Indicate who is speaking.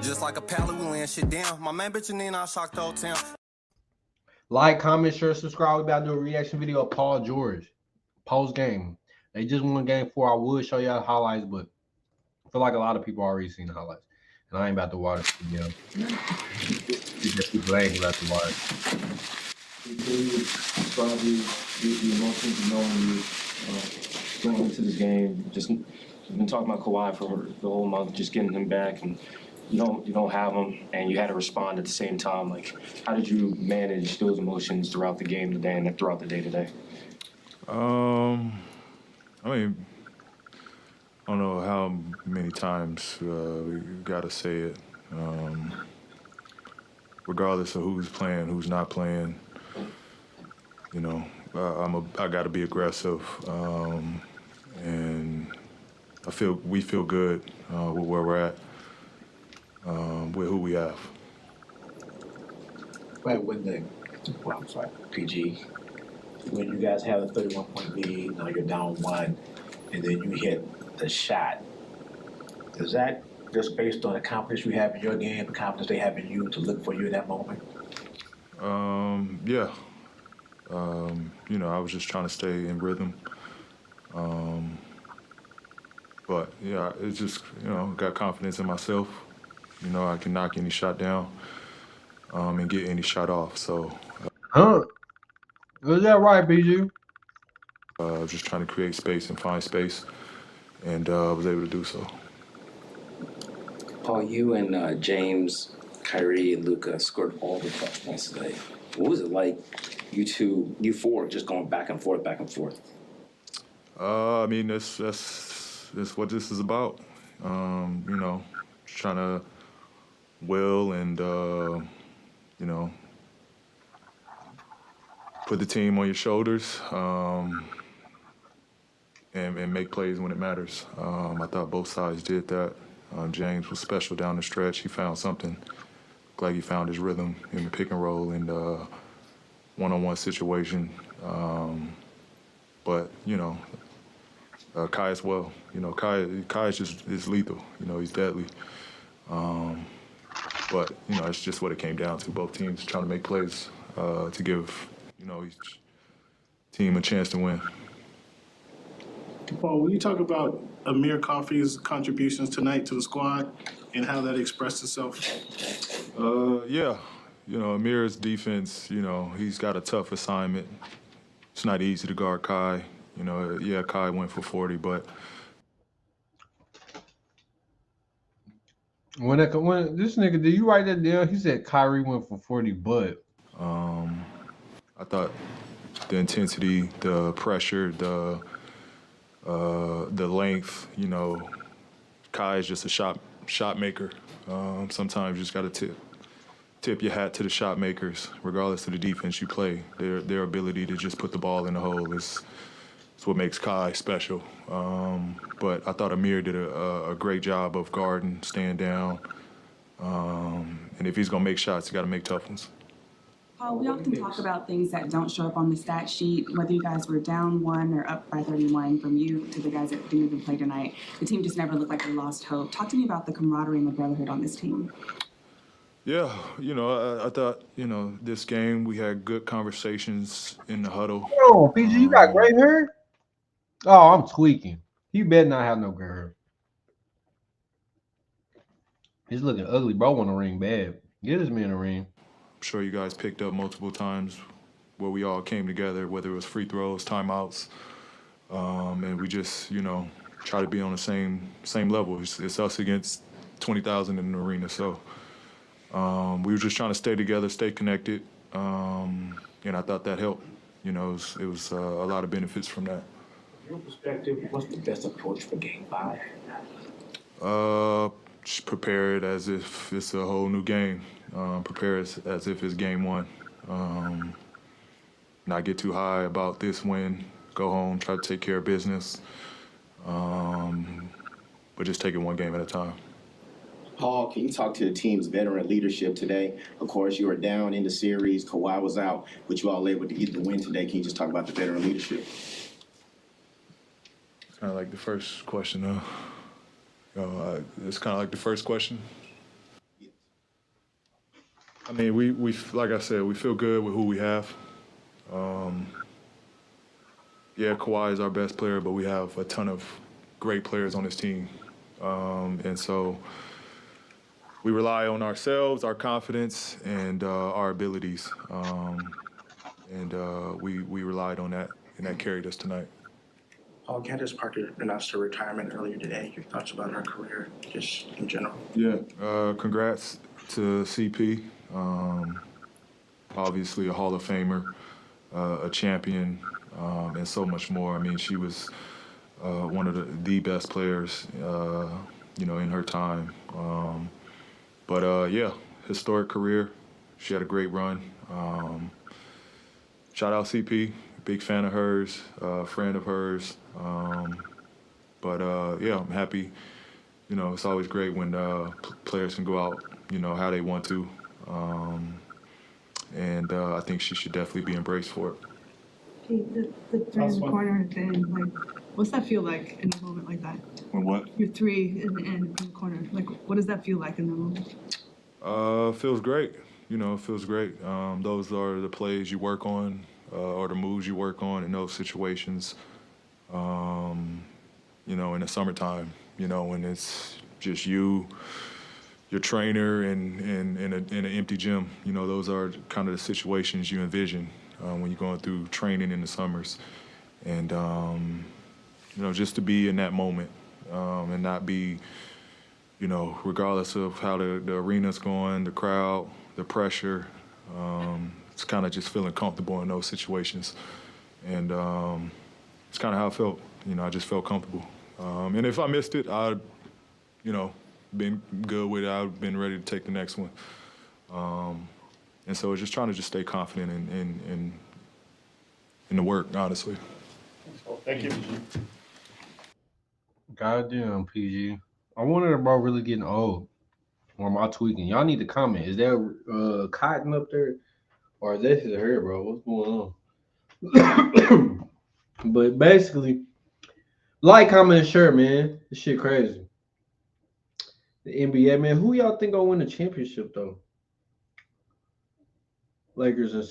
Speaker 1: Just like a pallet, we laying shit down. My main bitch and then I shocked the whole town.
Speaker 2: Like, comment, share, subscribe. We about to do a reaction video of Paul George. Postgame. They just won game 4. I would show y'all the highlights, but I feel like a lot of people already seen the highlights. And I ain't about to watch it again. People ain't about to watch.
Speaker 3: Probably the emotions of knowing you going into this game. Just been talking about Kawhi for the whole month, just getting him back, and you don't have him, and you had to respond at the same time. Like, how did you manage those emotions throughout the game today and throughout the day today?
Speaker 4: I mean, I don't know how many times we got to say it. Regardless of who's playing, who's not playing, you know, I got to be aggressive, and we feel good with where we're at, with who we have.
Speaker 5: Right PG, when you guys have a 31-point lead, now you're down 1, and then you hit the shot. Is that just based on the confidence you have in your game, the confidence they have in you to look for you in that moment?
Speaker 4: Yeah. You know, I was just trying to stay in rhythm. But yeah, it's just, you know, got confidence in myself. You know, I can knock any shot down, and get any shot off. So,
Speaker 2: Is that right, PG?
Speaker 4: just trying to create space and find space, and was able to do so.
Speaker 6: Paul, you and James, Kyrie, and Luka scored all the touchdowns today. What was it like, you four, just going back and forth, back and forth?
Speaker 4: I mean, that's what this is about. You know, trying to will and you know, put the team on your shoulders, and make plays when it matters. I thought both sides did that. James was special down the stretch. He found something. Glad he found his rhythm in the pick and roll and one-on-one situation. But you know, Kai as well. You know, Kai is lethal. You know, he's deadly. But you know, it's just what it came down to. Both teams trying to make plays to give, you know, each team a chance to win.
Speaker 7: Paul, will you talk about Amir Coffey's contributions tonight to the squad and how that expressed itself?
Speaker 4: Yeah, you know, Amir's defense, you know, he's got a tough assignment. It's not easy to guard Kai. You know, yeah, Kai went for 40, but
Speaker 2: When this nigga, did you write that down? He said Kyrie went for 40, but
Speaker 4: I thought the intensity, the pressure, the length, you know, Kai is just a shot maker. Sometimes you just got to tip your hat to the shot makers, regardless of the defense you play. Their ability to just put the ball in the hole is what makes Kai special. But I thought Amir did a great job of guarding, staying down. And if he's gonna make shots, he got to make tough ones.
Speaker 8: Paul, we often talk about things that don't show up on the stat sheet, whether you guys were down 1 or up by 31 from you to the guys that didn't even play tonight. The team just never looked like they lost hope. Talk to me about the camaraderie and the brotherhood on this team.
Speaker 4: Yeah, you know, I thought, you know, this game we had good conversations in the huddle.
Speaker 2: oh, PG, you got gray hair? Oh, I'm tweaking. You better not have no gray hair. He's looking ugly, bro. Want a ring bad. Get this man a ring.
Speaker 4: I'm sure you guys picked up multiple times where we all came together, whether it was free throws, timeouts, and we just, you know, try to be on the same level. It's us against 20,000 in the arena, so we were just trying to stay together, stay connected, and I thought that helped. You know, it was a lot of benefits from that.
Speaker 5: From your perspective, what's the best approach for Game 5?
Speaker 4: Just prepare it as if it's a whole new game. Prepare it as if it's game 1. Not get too high about this win. Go home, try to take care of business. But just take it one game at a time.
Speaker 9: Paul, can you talk to the team's veteran leadership today? Of course, you were down in the series. Kawhi was out, but you all able to get the win today. Can you just talk about the veteran leadership?
Speaker 4: It's kind of like the first question, It's kind of like the first question. I mean, we like I said, we feel good with who we have. Yeah, Kawhi is our best player, but we have a ton of great players on this team. And so we rely on ourselves, our confidence, and our abilities. We relied on that, and that carried us tonight.
Speaker 10: Candace Parker announced her retirement earlier today. Your thoughts about her career, just in general?
Speaker 4: Yeah, congrats to CP. Obviously a Hall of Famer, a champion, and so much more. I mean, she was one of the best players, in her time. Yeah, historic career. She had a great run. Shout out CP, big fan of hers, friend of hers. Yeah, I'm happy. It's always great when players can go out, how they want to. I think she should definitely be embraced for it.
Speaker 11: Hey, the three in the corner at the end, like, what's that feel like in a moment like that?
Speaker 4: When what?
Speaker 11: Your three in the end, in the corner. Like, what does that feel like in that moment?
Speaker 4: Feels great. It feels great. Those are the plays you work on, or the moves you work on in those situations. In the summertime, when it's just you, your trainer, and in an empty gym. Those are kind of the situations you envision when you're going through training in the summers. And, just to be in that moment and not be, regardless of how the arena's going, the crowd, the pressure, it's kind of just feeling comfortable in those situations. And it's kind of how I felt. I just felt comfortable. And if I missed it, I'd, been good with it. I've been ready to take the next one. And so it's just trying to just stay confident in the work, honestly.
Speaker 7: Thank you.
Speaker 2: Goddamn, PG. I wonder about really getting old. Or am I tweaking? Y'all need to comment. Is there cotton up there? Or is that his hair, bro? What's going on? But basically, like, comment, and share, man. This shit crazy. The NBA, man. Who y'all think gonna win the championship, though? Lakers and